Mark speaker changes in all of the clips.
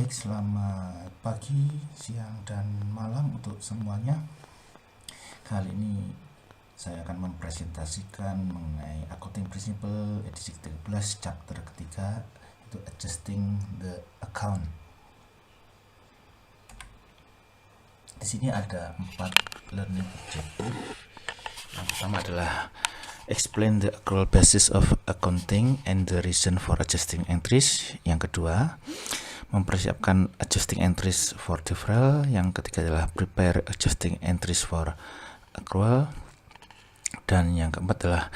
Speaker 1: Baik, selamat pagi, siang, dan malam untuk semuanya. Kali ini saya akan mempresentasikan mengenai Accounting Principle edisi 13 chapter ketiga, itu Adjusting the Account. Di sini ada 4 learning objective. Yang pertama adalah explain the accrual basis of accounting and the reason for adjusting entries. Yang kedua, mempersiapkan adjusting entries for deferral. Yang ketiga adalah prepare adjusting entries for accrual. Dan yang keempat adalah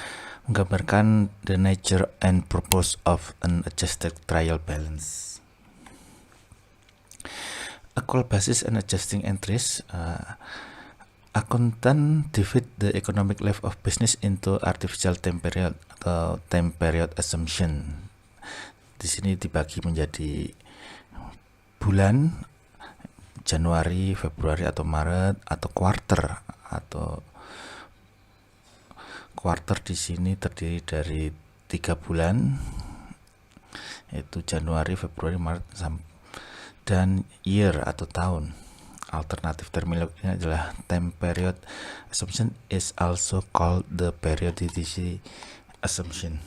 Speaker 1: menggambarkan the nature and purpose of an adjusted trial balance. Accrual basis and adjusting entries. Accountant divide the economic life of business into artificial time period atau time period assumption. Di sini dibagi menjadi bulan, Januari, Februari atau Maret, atau quarter. Atau quarter di sini terdiri dari 3 bulan, yaitu Januari, Februari, Maret, dan year atau tahun. Alternatif terminologinya adalah time period assumption is also called the periodicity assumption.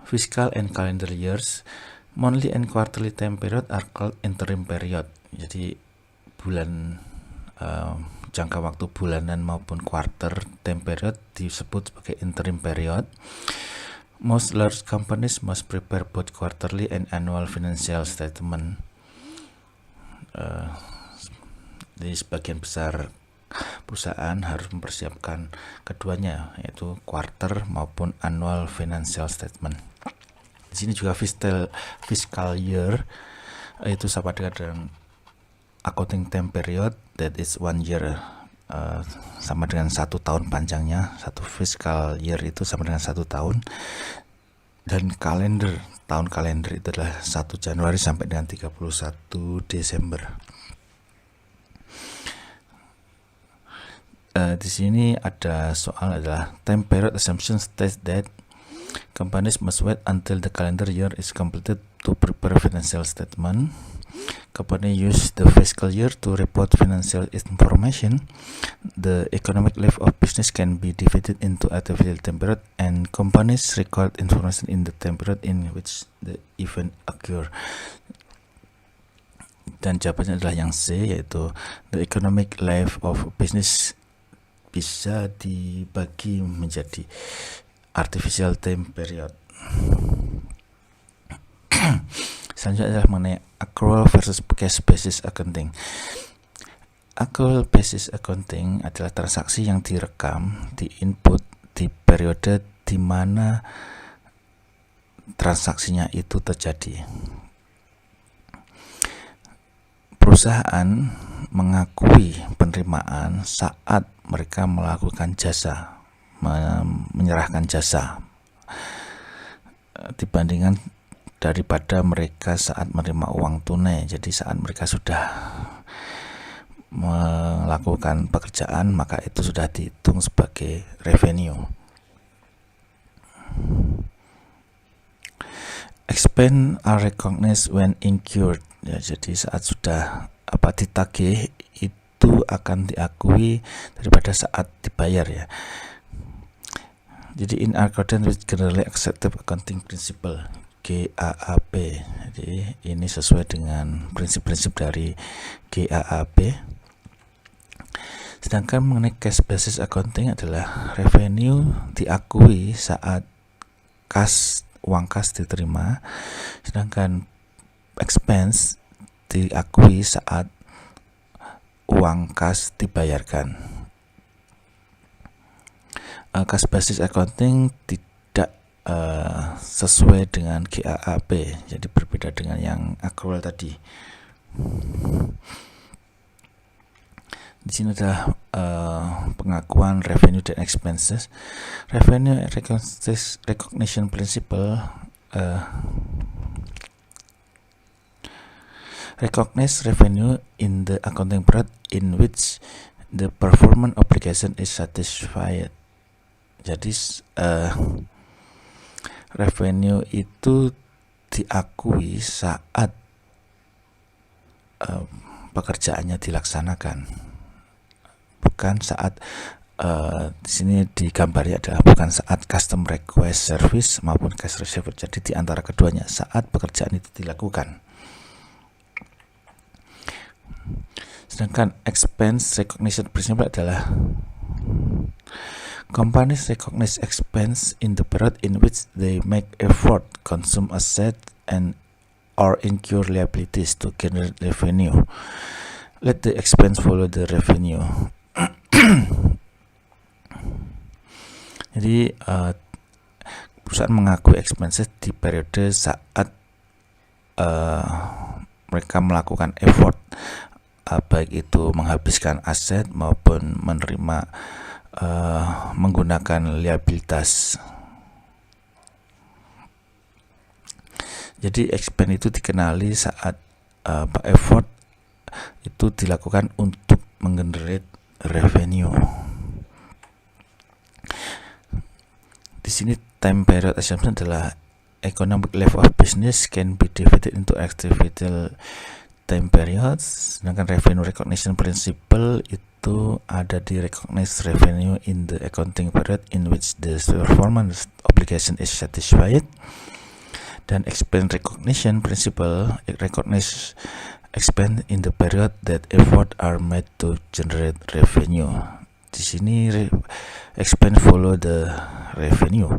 Speaker 1: Fiscal and calendar years, monthly and quarterly time period are called interim period. Jadi bulan jangka waktu bulanan maupun quarter time period disebut sebagai interim period. Most large companies must prepare both quarterly and annual financial statement. Jadi sebagian besar perusahaan harus mempersiapkan keduanya, yaitu quarter maupun annual financial statement. Di sini juga fiscal year itu sama dengan accounting time period, that is 1 year, sama dengan 1 tahun panjangnya. Satu fiscal year itu sama dengan 1 tahun. Dan kalender, tahun kalender itu adalah 1 Januari sampai dengan 31 Desember. Di sini ada soal adalah time period assumption states that companies must wait until the calendar year is completed to prepare financial statement. Company use the fiscal year to report financial information. The economic life of business can be divided into artificial time period, and companies record information in the time period in which the event occur. Dan jawabannya adalah yang C, yaitu the economic life of business bisa dibagi menjadi artificial time period. Selanjutnya adalah mengenai accrual versus cash basis accounting. Accrual basis accounting adalah transaksi yang direkam, diinput di periode di mana transaksinya itu terjadi. Perusahaan mengakui penerimaan saat mereka melakukan jasa, menyerahkan jasa, dibandingkan daripada mereka saat menerima uang tunai. Jadi saat mereka sudah melakukan pekerjaan, maka itu sudah dihitung sebagai revenue. Expense are recognized when incurred. Ya, jadi saat sudah ditagih itu akan diakui daripada saat dibayar, ya. Jadi in accordance with generally accepted accounting principle, GAAP. Jadi ini sesuai dengan prinsip-prinsip dari GAAP. Sedangkan mengenai cash basis accounting adalah revenue diakui saat uang kas diterima, sedangkan expense diakui saat uang kas dibayarkan. Cash basis accounting tidak sesuai dengan GAAP, jadi berbeda dengan yang accrual tadi. Di sini adalah pengakuan revenue dan expenses. Revenue recognition principle recognize revenue in the accounting period in which the performance obligation is satisfied. Jadi revenue itu diakui saat pekerjaannya dilaksanakan, bukan saat di sini digambarnya adalah bukan saat custom request service maupun cash receiver. Jadi di antara keduanya saat pekerjaan itu dilakukan. Sedangkan expense recognition principle adalah companies recognize expense in the period in which they make effort, consume asset, and or incur liabilities to generate revenue. Let the expense follow the revenue. Jadi perusahaan mengakui expenses di periode saat mereka melakukan effort, baik itu menghabiskan aset maupun menerima menggunakan liabilitas. Jadi expense itu dikenali saat effort itu dilakukan untuk menggenerate revenue. Di sini time period assumption adalah economic level of business can be divided into activity time periods, sedangkan revenue recognition principle itu ada di recognize revenue in the accounting period in which the performance obligation is satisfied. Dan expense recognition principle recognize expense in the period that effort are made to generate revenue. Di sini expense follow the revenue.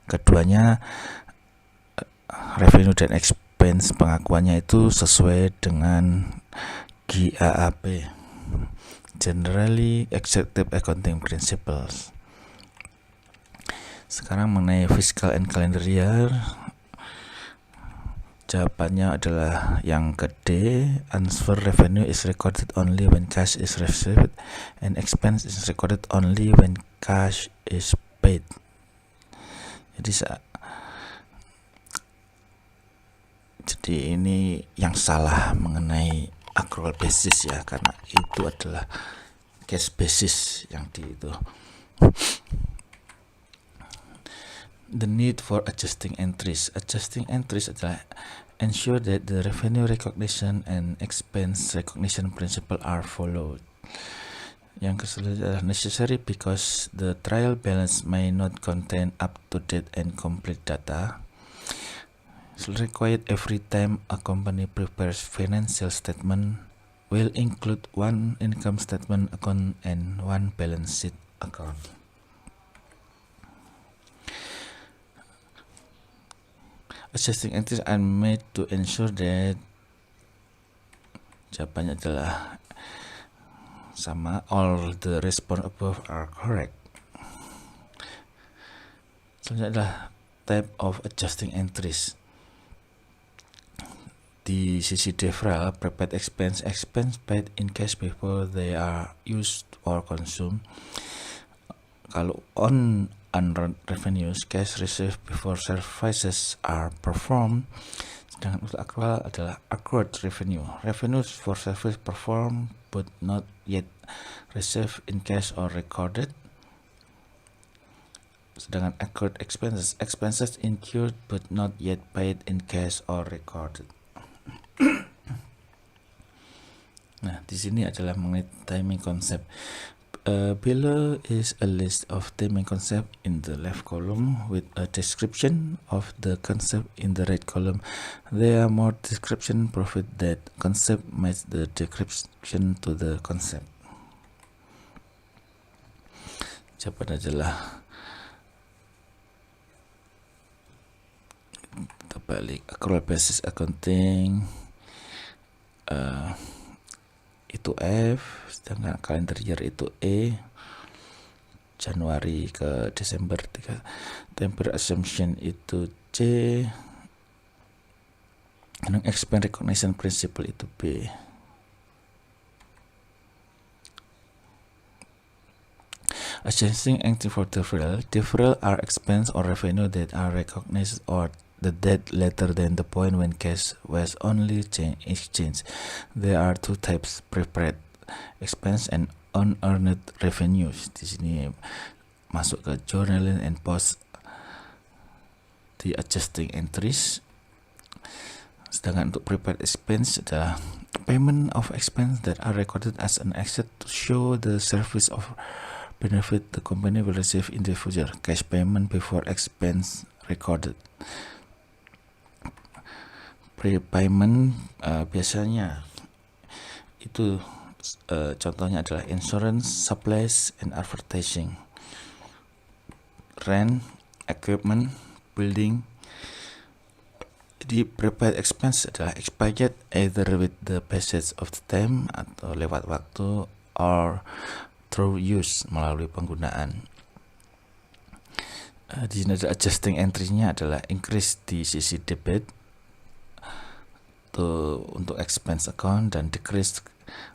Speaker 1: Keduanya revenue dan expense pengakuannya itu sesuai dengan GAAP, Generally Accepted Accounting Principles. Sekarang mengenai fiscal and calendar year, jawabannya adalah yang ke D. Answer revenue is recorded only when cash is received and expense is recorded only when cash is paid. Jadi ini yang salah mengenai accrual basis ya, karena itu adalah cash basis yang di itu. The need for adjusting entries. Adjusting entries adalah ensure that the revenue recognition and expense recognition principle are followed. Yang keselanjutnya adalah necessary because the trial balance may not contain up-to-date and complete data. It's required every time a company prepares financial statement will include one income statement account and one balance sheet account. Adjusting entries are made to ensure that, jawabannya adalah sama, all the response above are correct. Selanjutnya adalah type of adjusting entries. Di sisi deferral, prepaid expense paid in cash before they are used or consumed. Kalau on unearned revenues, cash received before services are performed. Sedangkan untuk accrual adalah accrued revenue, revenues for service performed but not yet received in cash or recorded. Sedangkan accrued expenses incurred but not yet paid in cash or recorded. Nah, di sini adalah mengenai timing concept. Below is a list of timing concept in the left column with a description of the concept in the right column. There are more description profit that concept match the description to the concept. Jawaban adalah terbalik. Accrual basis accounting itu F, sedangkan calendar year itu E, Januari ke Desember 3. Temporary assumption itu C, dan expense recognition principle itu B. Adjusting entry for deferral are expense or revenue that are recognized or the date later than the point when cash was only exchanged. There are two types, prepaid expense and unearned revenues. Di sini masuk ke journaling and post the adjusting entries. Sedangkan untuk prepaid expense adalah payment of expense that are recorded as an asset to show the service of benefit the company will receive in the future. Cash payment before expense recorded. Prepayment biasanya itu contohnya adalah insurance, supplies, and advertising, rent, equipment, building. Jadi prepaid expense adalah expired either with the passage of the time atau lewat waktu or through use melalui penggunaan. Di sini ada adjusting entry-nya adalah increase di sisi debit untuk expense account dan decrease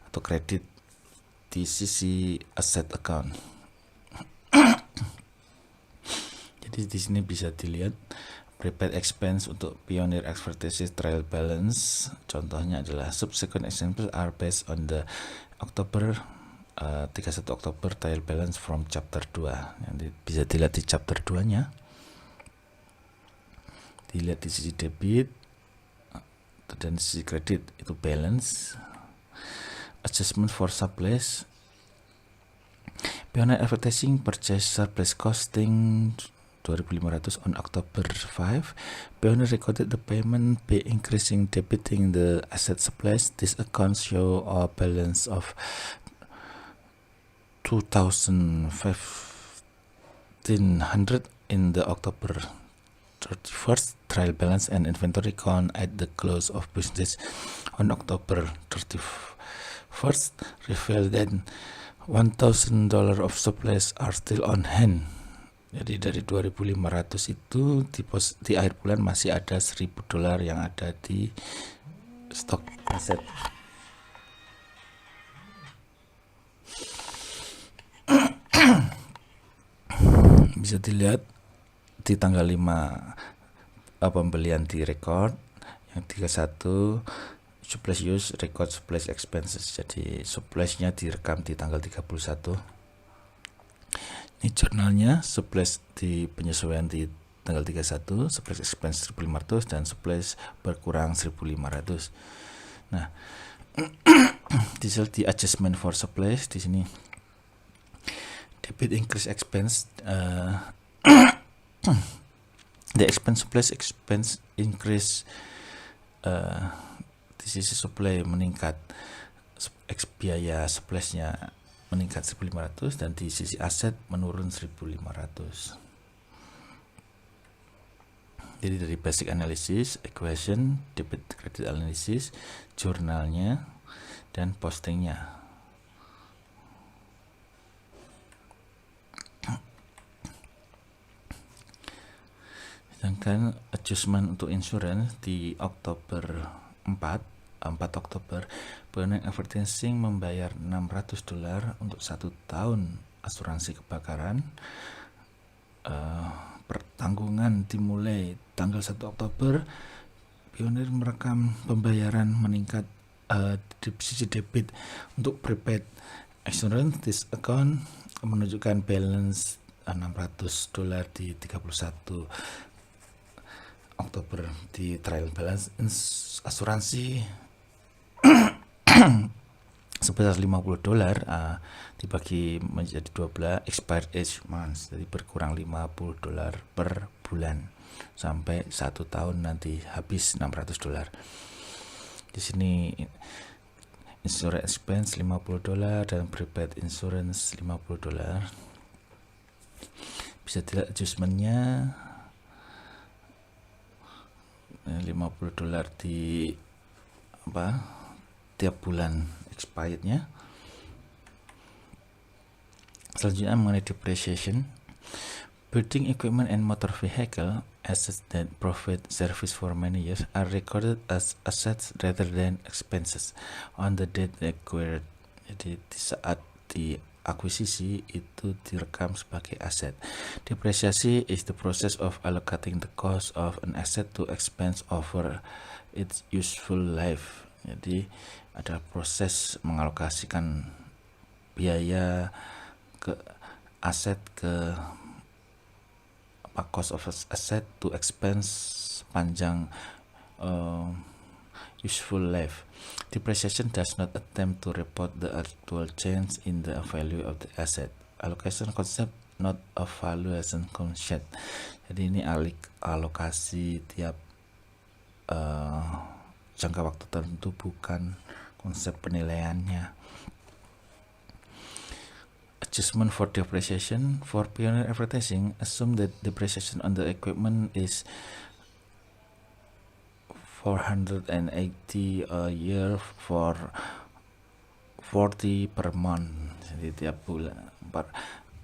Speaker 1: atau credit di sisi asset account. Jadi di sini bisa dilihat prepaid expense untuk Pioneer Advertising Trial Balance. Contohnya adalah subsequent expenses are based on the 31 Oktober trial balance from chapter 2. Nanti bisa dilihat di chapter 2-nya. Dilihat di sisi debit dan di sisi kredit itu balance. Adjustment for supplies. Pioneer Advertising purchase surplus costing 2.500 on October 5. Pioneer recorded the payment by increasing debiting the asset supplies. This account show a balance of 2,500 in the October 31st trial balance and inventory count at the close of business on October 31st revealed that $1,000 of supplies are still on hand. Jadi dari 2.500 itu di akhir bulan masih ada $1,000 yang ada di stok aset. Bisa dilihat di tanggal 5 pembelian di record, yang 31 supplies use record supplies expenses. Jadi suppliesnya direkam di tanggal 31. Ini jurnalnya supplies di penyesuaian di tanggal 31, supplies expense 1.500 dan supplies berkurang 1.500. Nah, di adjustment for supplies di sini debit increase expense the expense supplies expense increase di sisi supply meningkat, biaya suppliesnya meningkat 1.500 dan di sisi aset menurun 1.500. Jadi dari basic analysis, equation, debit credit analysis, jurnalnya dan postingnya. Sedangkan adjustment untuk insurance di Oktober 4 Oktober, Pioneer Advertising membayar $600 untuk 1 tahun asuransi kebakaran. Pertanggungan dimulai tanggal 1 Oktober. Pioneer merekam pembayaran meningkat di sisi debit untuk prepaid insurance. This account menunjukkan balance $600 di 31 Oktober di trial balance asuransi sebesar $50 dibagi menjadi 12 expired age months, jadi berkurang $50 per bulan sampai 1 tahun nanti habis $600. Di sini insurance expense $50 dan prepaid insurance $50. Bisa dilihat adjustmentnya $50 di tiap bulan expirednya. Selanjutnya mengenai depreciation. Building equipment and motor vehicle assets that provide service for many years are recorded as assets rather than expenses on the date acquired. Jadi di saat di akuisisi itu direkam sebagai aset. Depreciasi is the process of allocating the cost of an asset to expense over its useful life. Jadi ada proses mengalokasikan biaya ke aset ke cost of asset to expense sepanjang useful life. Depreciation does not attempt to report the actual change in the value of the asset. Allocation concept not a valuation concept. Jadi ini alokasi tiap jangka waktu tertentu, bukan konsep penilaiannya. Adjustment for depreciation. For pioneer advertising, assume that depreciation on the equipment is 480 a year for 40 per month. Jadi tiap bulan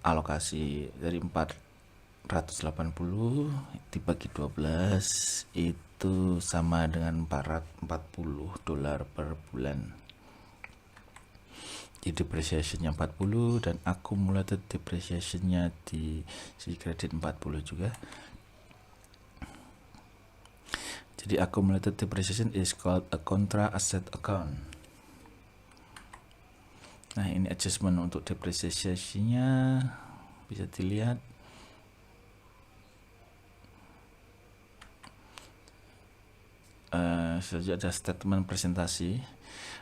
Speaker 1: alokasi dari 480 dibagi 12 itu sama dengan $440 per bulan. Di depreciation-nya 40 dan accumulated depreciation-nya di sisi kredit 40 juga. Jadi accumulated depreciation is called a contra asset account. Nah, ini adjustment untuk depreciation-nya bisa dilihat. Selanjutnya ada statement presentasi.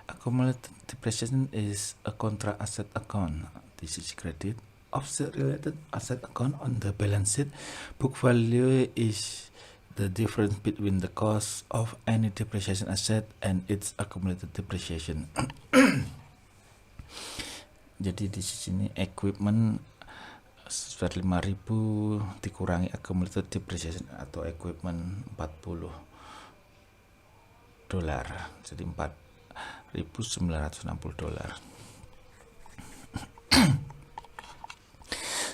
Speaker 1: Accumulated depreciation is a contra asset account di sisi kredit. Offset related asset account on the balance sheet. Book value is the difference between the cost of any depreciation asset and its accumulated depreciation. Jadi di sini equipment sekitar 5.000 dikurangi accumulated depreciation atau equipment $40, jadi $4.960.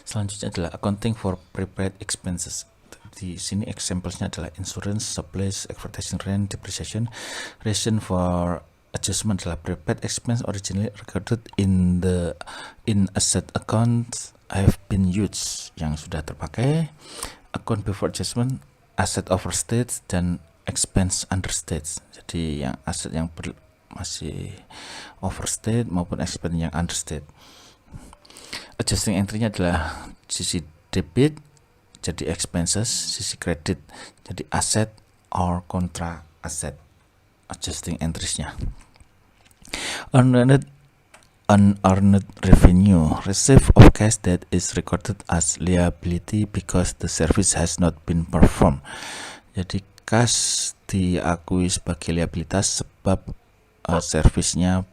Speaker 1: Selanjutnya adalah accounting for prepaid expenses. Di sini examplesnya adalah insurance, supplies, advertising, rent, depreciation. Reason for adjustment adalah prepaid expense originally recorded in asset account have been used, yang sudah terpakai. Account before adjustment, asset overstated dan expense understated. Jadi yang aset yang masih overstated maupun expense yang understated. Adjusting entry-nya adalah sisi debit jadi expenses, sisi kredit jadi asset or contra asset. Adjusting entries-nya. Unearned revenue, receipt of cash that is recorded as liability because the service has not been performed. Jadi cash diakui sebagai liabilitas sebab servisnya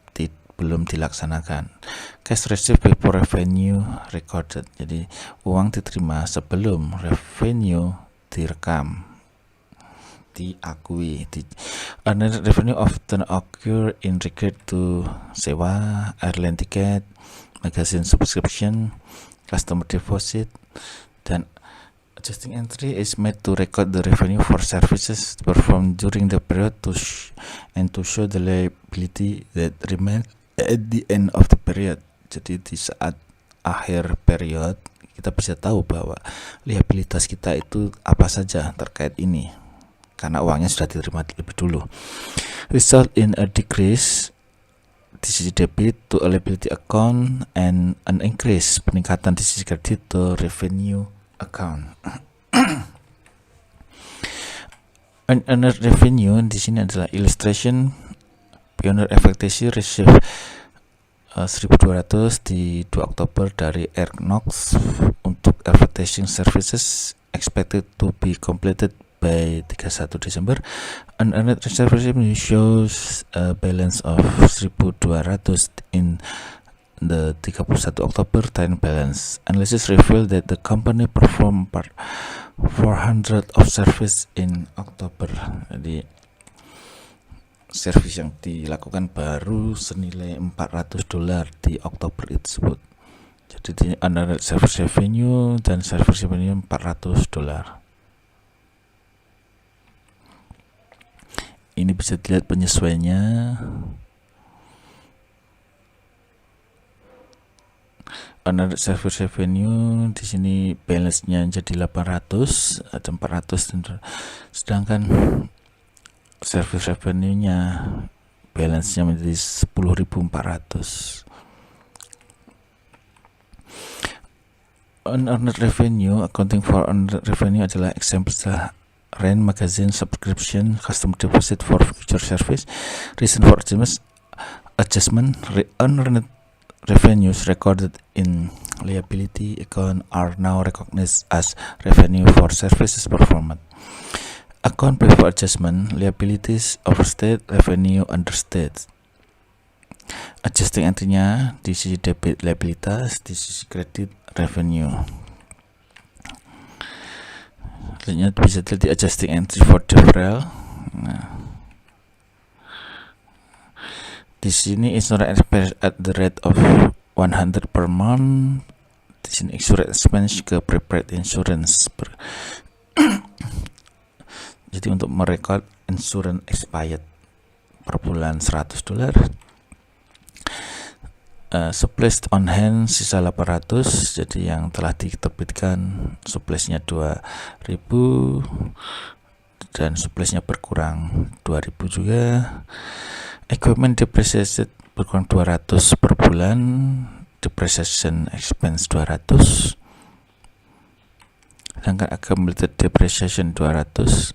Speaker 1: belum dilaksanakan. Cash received before revenue recorded. Jadi uang diterima sebelum revenue direkam, diakui. Unearned revenue often occur in regard to sewa, airline ticket, magazine subscription, customer deposit, dan adjusting entry is made to record the revenue for services performed during the period and to show the liability that remains at the end of the period. Jadi di saat akhir period kita bisa tahu bahwa liabilitas kita itu apa saja terkait ini, karena uangnya sudah diterima lebih dulu. Result in a decrease di sisi debit to a liability account and an increase, peningkatan di sisi kredit to revenue account. Unearned revenue di sini adalah illustration. Pioneer Advertising receive 1.200 di 2 Oktober dari Airknox untuk advertising services expected to be completed by 31 Desember. Unearned revenue shows a balance of 1.200 in the 31 Oktober time balance. Analysis revealed that the company performed 400 of service in October. Jadi service yang dilakukan baru senilai $400 di Oktober tersebut. Jadi di unearned service revenue dan service revenue $400. Ini bisa dilihat penyesuaiannya. Unearned service revenue di sini balance-nya jadi 800, ada 400, sedangkan service revenue-nya balance-nya menjadi 10.400. Unearned revenue, accounting for unearned revenue adalah example rent, magazine subscription, customer deposit for future service. Reason for adjustment unearned revenues recorded in liability account are now recognized as revenue for services performed. Account before adjustment, liabilities overstate, revenue understate. Adjusting entry-nya di sisi debit liabilitas, di sisi kredit revenue. Selanjutnya bisa dilihat di adjusting entry for deferral. Nah, di sini insurance expense at the rate of 100 per month. Di sini insurance expense ke prepaid insurance. Jadi untuk merekod insurance expired per bulan $100. Supplies on hand sisa 800, jadi yang telah diterbitkan suppliesnya 2000 dan suppliesnya berkurang 2000 juga. Equipment depreciation berkurang 200 per bulan, depreciation expense 200, sedangkan accumulated depreciation 200.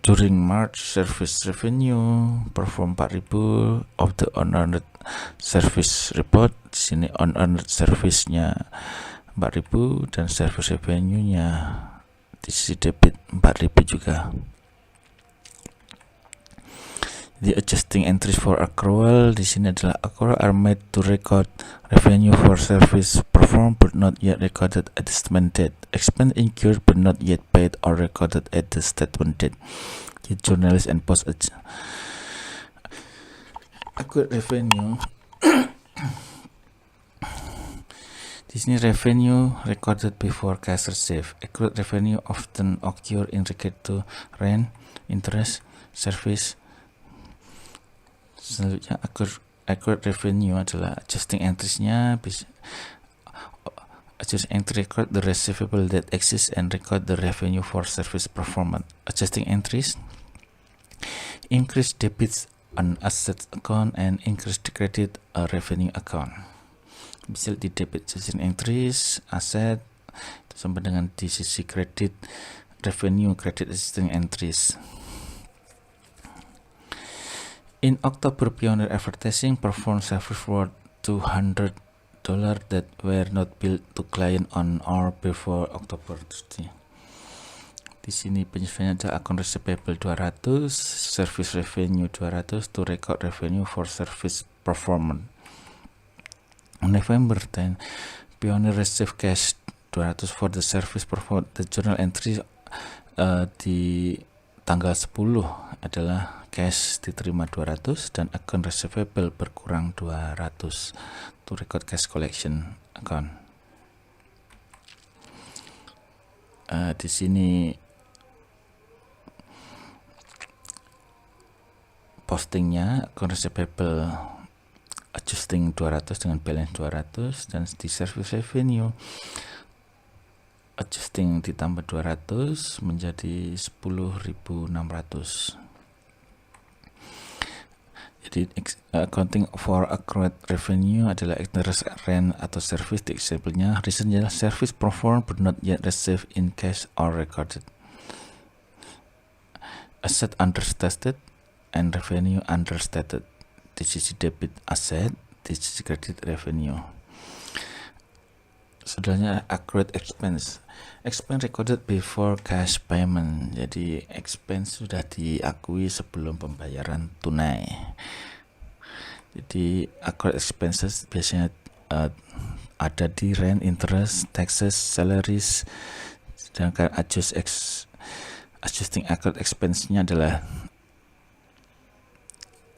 Speaker 1: During March, service revenue perform 4000 of the unearned service report. Di sini unearned service-nya 4000 dan service revenue-nya di sisi debit 4000 juga. The adjusting entries for accrual di sini adalah accrual are made to record revenue for service performed but not yet recorded at the statement date. Expense incurred but not yet paid or recorded at the statement date. The journalist and post accrued revenue. Di sini revenue recorded before cash received. Accrued revenue often occur in regard to rent, interest, service. Selanjutnya accrued revenue adalah adjusting entries-nya. Adjusting entry record the receivable that exists and record the revenue for service performance. Adjusting entries increase debits on asset account and increase the credit revenue account. Bisa di debit adjusting entries, aset itu sama dengan di sisi credit revenue, credit adjusting entries. In October, Pioneer Advertising performed service worth $200 that were not billed to client on or before October 30. Di sini penyesuaiannya ada akun receivable 200, service revenue 200 to record revenue for service performance. On November 10, Pioneer received cash 200 for the service performed. The journal entry di tanggal 10 adalah cash diterima 200 dan akun receivable berkurang 200 to record cash collection account. Di sini postingnya akun receivable adjusting 200 dengan balance 200 dan di service revenue adjusting ditambah 200 menjadi 10.600. Jadi accounting for accrued revenue adalah interest, rent atau service. Di example-nya reason adalah service performed but not yet received in cash or recorded. Asset understated and revenue understated. Di sisi debit asset, di sisi credit revenue. Selanjutnya accrued expense. Expense recorded before cash payment. Jadi expense sudah diakui sebelum pembayaran tunai. Jadi accrued expenses biasanya ada di rent, interest, taxes, salaries. Sedangkan adjusting accrued expense-nya adalah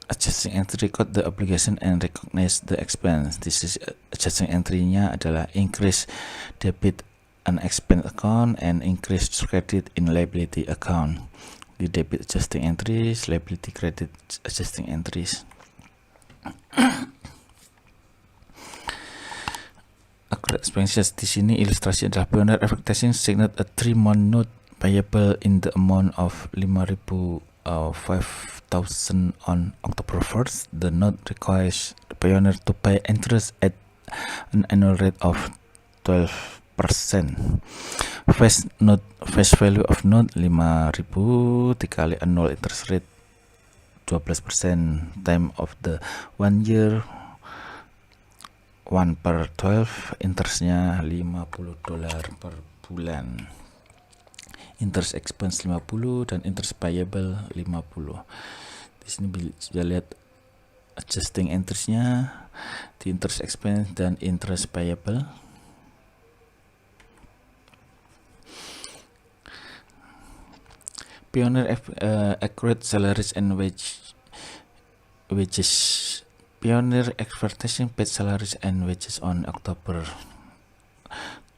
Speaker 1: adjusting entry record the obligation and recognize the expense. This is adjusting entry-nya adalah increase debit an expense account and increase credit in liability account. Di debit adjusting entries, liability credit adjusting entries. Accrued expenses di sini ilustrasi adalah Pioneer Advertising signed a 3-month note payable in the amount of 5,000 on October 1st. The note requires Pioneer to pay interest at an annual rate of 12%. face value of note 5.000 dikali annual interest rate 12%, time of the 1 year 1/12, interestnya $50 per bulan, interest expense 50 dan interest payable 50. Di sini bisa lihat adjusting interestnya di interest expense dan interest payable. Pioneer accrued salaries and wages. Pioneer expectation paid salaries and wages on October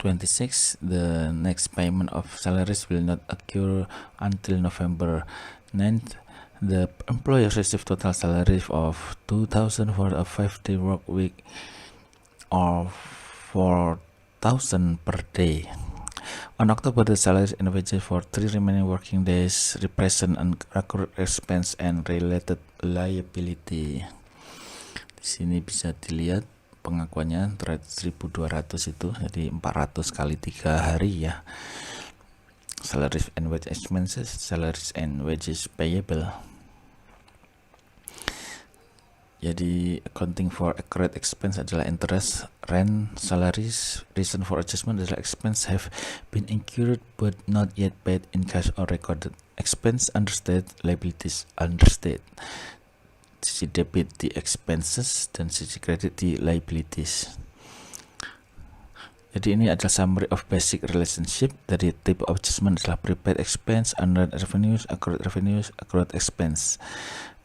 Speaker 1: 26. The next payment of salaries will not occur until November 9th. The employers receive total salary of $2,000 for a 5-day work week or $4,000 per day. On October, the salaries and wages for 3 remaining working days represent an accrued expense and related liability. Di sini bisa dilihat pengakuannya 1.200 itu, jadi 400 kali 3 hari ya. Salaries and wage expenses, salaries and wages payable. Jadi accounting for accrued expense adalah interest, rent, salaries. Reason for adjustment adalah expense have been incurred but not yet paid in cash or recorded. Expense understate, liabilities understate. Sisi debit di expenses dan sisi kredit di liabilities. Jadi ini adalah summary of basic relationship. Dari type of adjustment adalah prepaid expense, unearned revenues, accrued expense.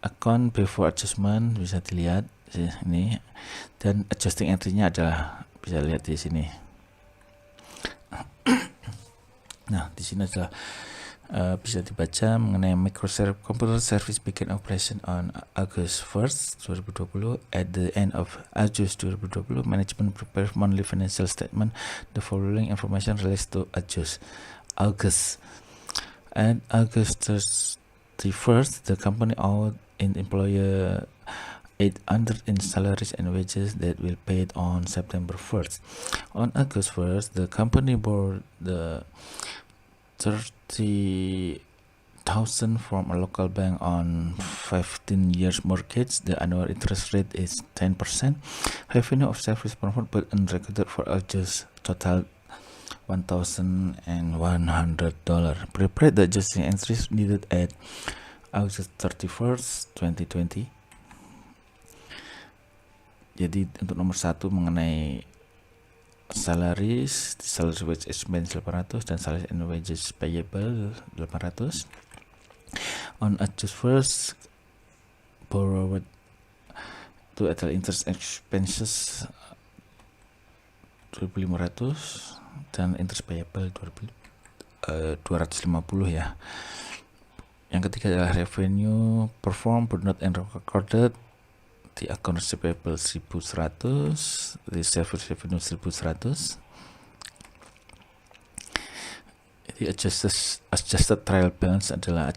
Speaker 1: Account before adjustment bisa dilihat di sini, dan adjusting entry-nya adalah bisa lihat di sini. Nah, di sini adalah bisa dibaca mengenai Microsoft Computer Service began operation on August 1st, 2020. At the end of August 2020, management prepared monthly financial statement. The following information relates to August. At August 31st, the company owed in employer $800 in salaries and wages that will paid on September 1st. On August 1st, the company borrowed the $30,000 from a local bank on 15 years mortgage. The annual interest rate is 10%. Revenue of service performed but unrecorded for August total $1,100. Prepare the adjusting entries needed at August 31st, 2020. Jadi untuk nomor 1 mengenai salaries, salary wage expense 800 dan salary and wages payable 800. On August 1st, borrowed to adalah interest expenses 2.500 dan interest payable 250 ya. Yang ketiga adalah revenue performed but not recorded. The account receivable 1.100, the service revenue 1.100. The adjusted trial balance adalah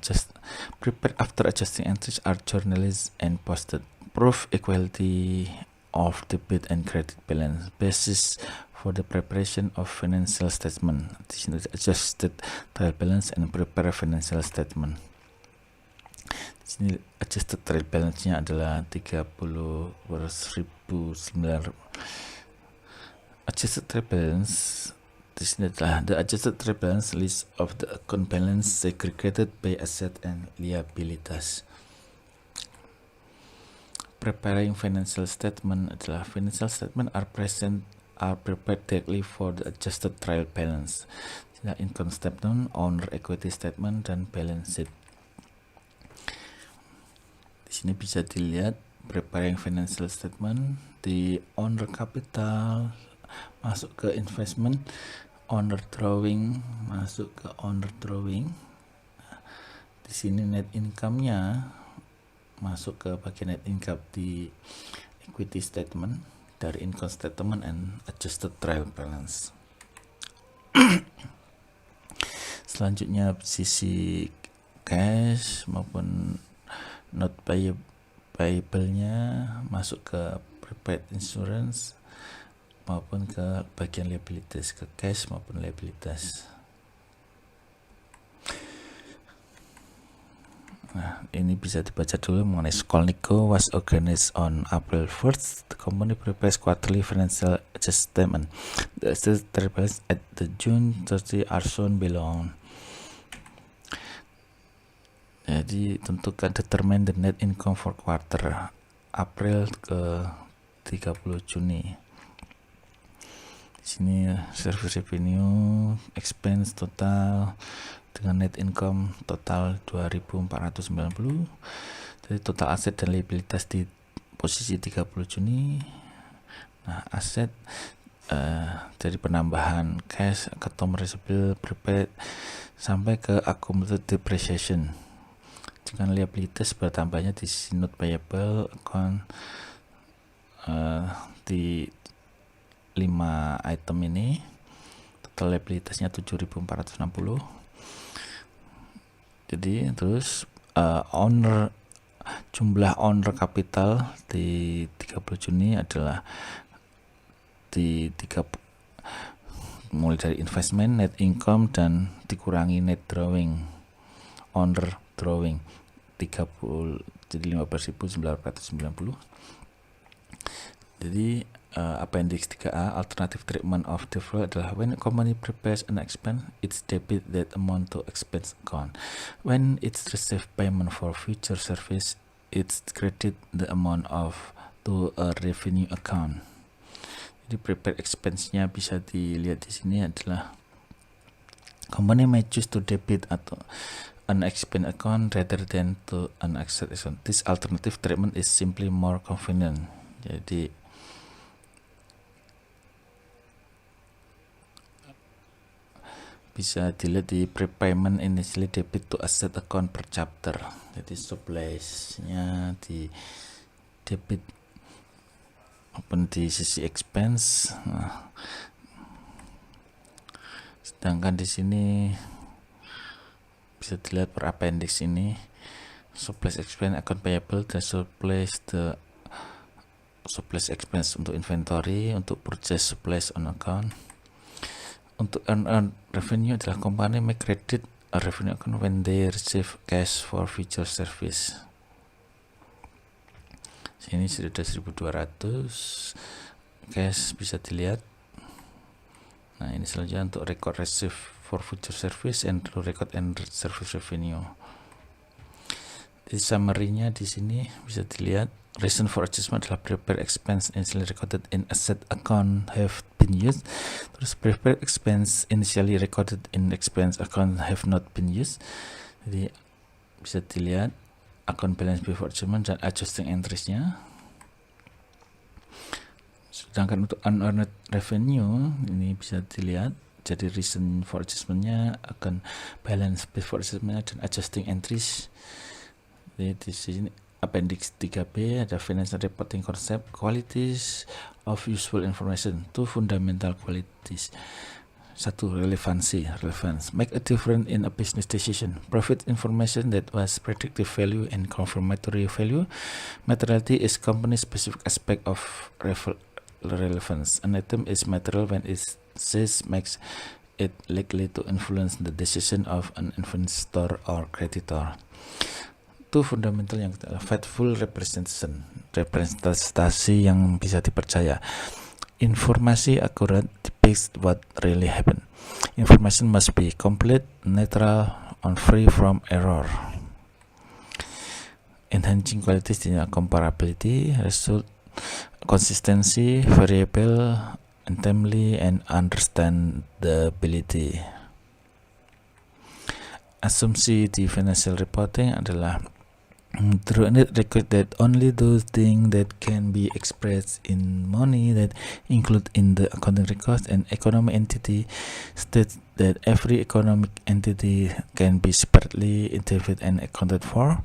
Speaker 1: prepared after adjusting entries are journalized and posted. Proof equality of debit and credit balance basis for the preparation of financial statement. This is adjusted trial balance and prepare financial statement. Di sini adjusted trial balance-nya adalah 30.900. Adjusted trial balance di sini adalah the adjusted trial balance list of the account balance segregated by asset and liabilities. Preparing financial statement adalah financial statement are prepared directly for the adjusted trial balance. Income statement, owner equity statement, dan balance sheet. Di sini bisa dilihat preparing financial statement, di owner capital masuk ke investment, owner drawing masuk ke owner drawing. Di sini net income-nya masuk ke bagian net income di equity statement dari income statement and adjusted trial balance. Selanjutnya sisi cash maupun not payable-nya masuk ke prepaid insurance maupun ke bagian liabilities, ke cash maupun liabilities. Nah, ini bisa dibaca dulu mengenai Skolnico was organized on April 1st. The company prepares quarterly financial statement. The assets balance at the June 30 are shown below. Jadi tentukan determine the net income for quarter April ke 30 Juni. Di sini service revenue, expense total dengan net income total 2.490. Jadi total aset dan liabilitas di posisi 30 Juni. Nah, aset dari penambahan cash, account receivable, prepaid sampai ke accumulated depreciation. Dengan liabilitas bertambahnya di sisi note payable account di 5 item ini total liabilitasnya 7.460. Jadi terus jumlah owner capital di 30 Juni adalah mulai dari investment, net income, dan dikurangi net drawing, owner drawing 30, jadi 15.990. Jadi appendix 3A alternative treatment of deferral adalah when a company prepares an expense, it's debit that amount to expense account. When it's receive payment for future service, it's credit the amount to a revenue account. Jadi prepared expense-nya bisa dilihat di sini adalah company may choose to debit atau an expense account rather than to an asset account. This alternative treatment is simply more convenient. Jadi bisa dilihat di prepayment initially debit to asset account per chapter. Jadi supplies-nya di debit open di sisi expense. Nah, sedangkan di sini bisa dilihat per appendix ini supplies expense account payable dan supplies expense untuk inventory, untuk purchase supplies on account. Untuk earn revenue adalah company may credit a revenue account when they receive cash for future service. Sini sudah 1.200 cash bisa dilihat. Nah, ini selanjutnya untuk record receive for future service and record and service revenue. Di summary-nya di sini bisa dilihat reason for adjustment adalah prepared expense initially recorded in asset account have been used. Terus prepared expense initially recorded in expense account have not been used. Jadi bisa dilihat account balance before adjustment dan adjusting entries-nya. Sedangkan untuk unearned revenue ini bisa dilihat, jadi reason for adjustment-nya akan balance before adjustment dan adjusting entries. Jadi di sini appendix 3B ada financial reporting concept, qualities of useful information, 2 fundamental qualities. 1. Relevance. Make a difference in a business decision. Profit information that was predictive value and confirmatory value. Materiality is company specific aspect of relevance. An item is material when its size makes it likely to influence the decision of an investor or creditor. Itu fundamental yang kita faithful representation, representasi yang bisa dipercaya. Informasi akurat depicts what really happened. Information must be complete, neutral, and free from error. Enhancing qualities in comparability, result, consistency, variable, and timely, and understandability. Asumsi di financial reporting adalah through it record that only those things that can be expressed in money that include in the accounting records and economic entity states that every economic entity can be separately interpreted and accounted for.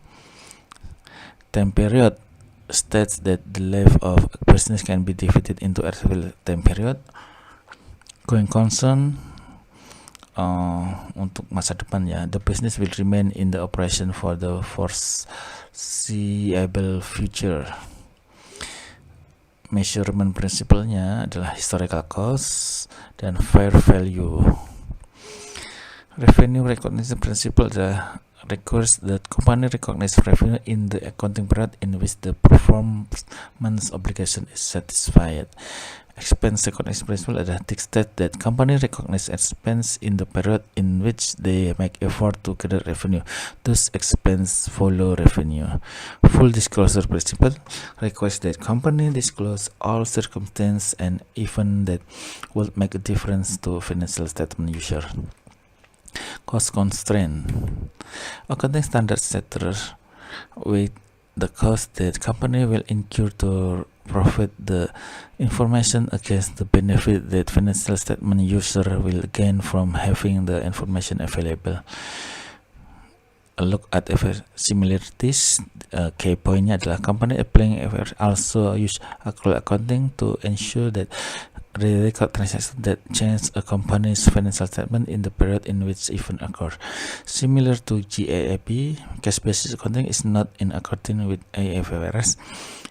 Speaker 1: Time period states that the life of a business can be divided into a time period. Going concern untuk masa depan ya, the business will remain in the operation for the foreseeable future. Measurement principle-nya adalah historical cost dan fair value. Revenue recognition principle adalah requires that company recognize revenue in the accounting period in which the performance obligation is satisfied. Expense recognition principle adalah dictate that company recognize expense in the period in which they make effort to gather revenue. Thus, expense follow revenue. Full disclosure principle requires that company disclose all circumstances and events that would make a difference to financial statement user. Cost constraint. Accounting standards set with the cost that company will incur to provide the information against the benefit that financial statement user will gain from having the information available. A look at similarities. Key pointnya adalah company applying IFRS also use accrual accounting to ensure that the record transactions that change a company's financial statement in the period in which event occurs. Similar to GAAP, cash-basis accounting is not in accordance with IFRS.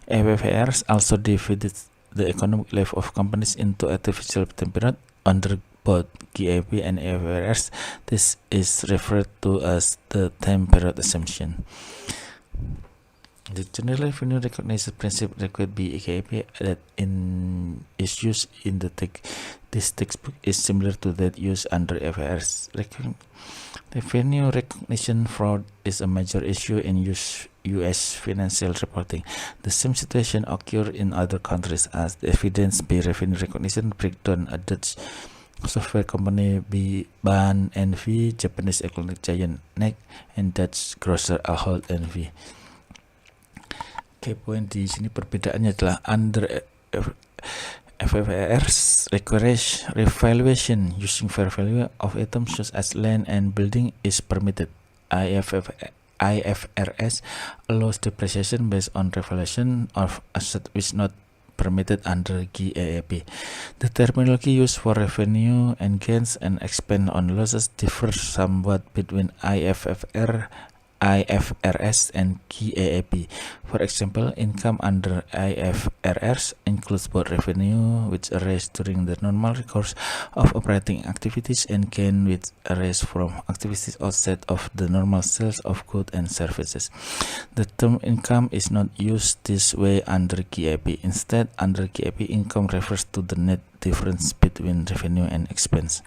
Speaker 1: IFRS also divided the economic life of companies into artificial time period. Under both GAAP and IFRS, this is referred to as the time period assumption. The general revenue recognition principle required by GAAP that is used in this textbook is similar to that used under IFRS. Revenue recognition fraud is a major issue in U.S. financial reporting. The same situation occurs in other countries, as evidenced by revenue recognition breakdown. A Dutch software company Baan NV, Japanese electronic giant NEC, and Dutch grocer Ahold NV. Key point di sini perbedaannya adalah under IFRS requires revaluation using fair value of items such as land and building is permitted. IFRS allows depreciation based on revaluation of asset which not permitted under GAAP. The terminology used for revenue and gains and expense on losses differs somewhat between IFRS and GAAP. For example, income under IFRS includes both revenue, which arise during the normal course of operating activities, and gain, which arise from activities outside of the normal sales of goods and services. The term income is not used this way under GAAP. Instead, under GAAP, income refers to the net difference between revenue and expense.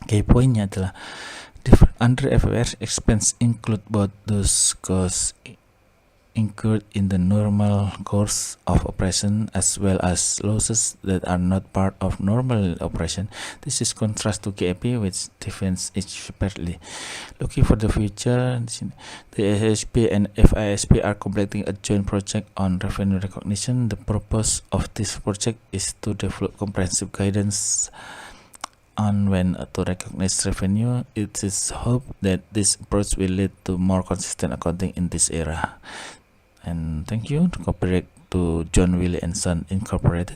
Speaker 1: Key pointnya adalah under IFRS, expense include both those costs incurred in the normal course of operation as well as losses that are not part of normal operation. This is contrast to GAAP, which defines it separately. Looking for the future, the ASP and FISP are completing a joint project on revenue recognition. The purpose of this project is to develop comprehensive guidance on when to recognize revenue. It is hoped that this approach will lead to more consistent accounting in this era. And thank you. Copyright to John Wiley & Son Incorporated.